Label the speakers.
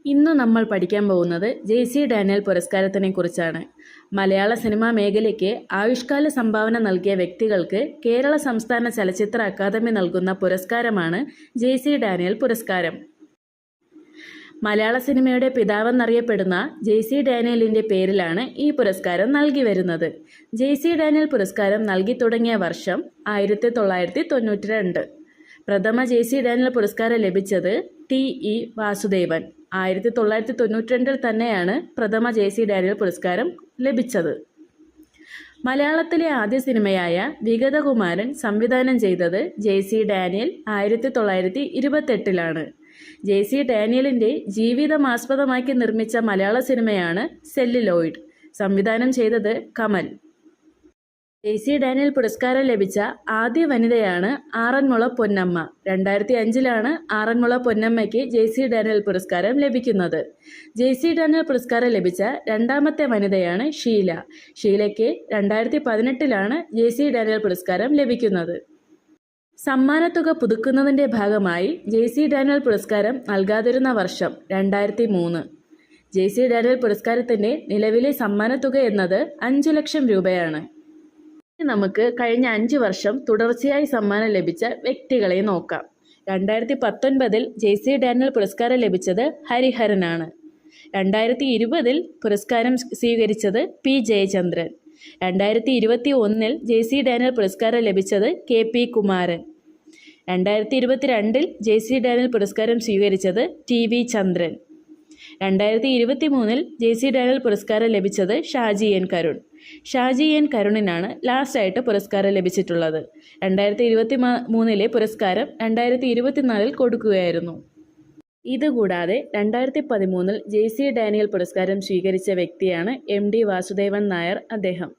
Speaker 1: ഇന്ന് നമ്മൾ പഠിക്കാൻ പോകുന്നത് ജെ.സി. ഡാനിയൽ പുരസ്കാരത്തിനെ കുറിച്ചാണ്. മലയാള സിനിമാ മേഖലയ്ക്ക് ആയുഷ്കാല സംഭാവന നൽകിയ വ്യക്തികൾക്ക് കേരള സംസ്ഥാന ചലച്ചിത്ര അക്കാദമി നൽകുന്ന പുരസ്കാരമാണ് ജെ.സി. ഡാനിയൽ പുരസ്കാരം. മലയാള സിനിമയുടെ പിതാവെന്നറിയപ്പെടുന്ന ജെ.സി. ഡാനിയലിൻ്റെ പേരിലാണ് ഈ പുരസ്കാരം നൽകി വരുന്നത്. ജെ.സി. ഡാനിയൽ പുരസ്കാരം നൽകി തുടങ്ങിയ വർഷം 1992. പ്രഥമ ജെ.സി. ഡാനിയൽ പുരസ്കാരം ലഭിച്ചത് ടി.ഇ. വാസുദേവൻ. 1992 തന്നെയാണ് പ്രഥമ ജെ.സി. ഡാനിയൽ പുരസ്കാരം ലഭിച്ചത്. മലയാളത്തിലെ ആദ്യ സിനിമയായ വിഗതകുമാരൻ സംവിധാനം ചെയ്തത് ജെ.സി. ഡാനിയൽ 1928. ജെ.സി. ഡാനിയലിൻ്റെ ജീവിതം ആസ്പദമാക്കി നിർമ്മിച്ച മലയാള സിനിമയാണ് സെല്ലുലോയിഡ്. സംവിധാനം ചെയ്തത് കമൽ. ജെ.സി. ഡാനിയൽ പുരസ്കാരം ലഭിച്ച ആദ്യ വനിതയാണ് ആറന്മുള പൊന്നമ്മ. 2005 ആറന്മുള പൊന്നമ്മയ്ക്ക് ജെ.സി. ഡാനിയൽ പുരസ്കാരം ലഭിക്കുന്നത്. ജെ.സി. ഡാനിയൽ പുരസ്കാരം ലഭിച്ച രണ്ടാമത്തെ വനിതയാണ് ഷീല. ഷീലയ്ക്ക് 2018 ജെ.സി. ഡാനിയൽ പുരസ്കാരം ലഭിക്കുന്നത്. സമ്മാനത്തുക പുതുക്കുന്നതിൻ്റെ ഭാഗമായി ജെ.സി. ഡാനിയൽ പുരസ്കാരം നൽകാതിരുന്ന വർഷം 2003. ജെ.സി. ഡാനിയൽ പുരസ്കാരത്തിൻ്റെ നിലവിലെ സമ്മാനത്തുക എന്നത് 5 ലക്ഷം രൂപയാണ്. നമുക്ക് കഴിഞ്ഞ 5 വർഷം തുടർച്ചയായി സമ്മാനം ലഭിച്ച വ്യക്തികളെ നോക്കാം. 2019 ജെ.സി. ഡാനിയൽ പുരസ്കാരം ലഭിച്ചത് ഹരിഹരനാണ്. 2020 പുരസ്കാരം സ്വീകരിച്ചത് പി. ജയചന്ദ്രൻ. 2021 ജെ.സി. ഡാനിയൽ പുരസ്കാരം ലഭിച്ചത് കെ.പി. കുമാരൻ. 2022 ജെ.സി. ഡാനിയൽ പുരസ്കാരം സ്വീകരിച്ചത് ടി.വി. ചന്ദ്രൻ. 2023 ജെ.സി. ഡാനിയൽ പുരസ്കാരം ലഭിച്ചത് ഷാജി എൻ. കരുൺ. ഷാജി എൻ. കരുണിനാണ് ലാസ്റ്റായിട്ട് പുരസ്കാരം ലഭിച്ചിട്ടുള്ളത്. 2023 പുരസ്കാരം 2024 കൊടുക്കുകയായിരുന്നു. ഇതുകൂടാതെ 2013 ജെ.സി. ഡാനിയൽ പുരസ്കാരം സ്വീകരിച്ച വ്യക്തിയാണ് എം.ഡി. വാസുദേവൻ നായർ. അദ്ദേഹം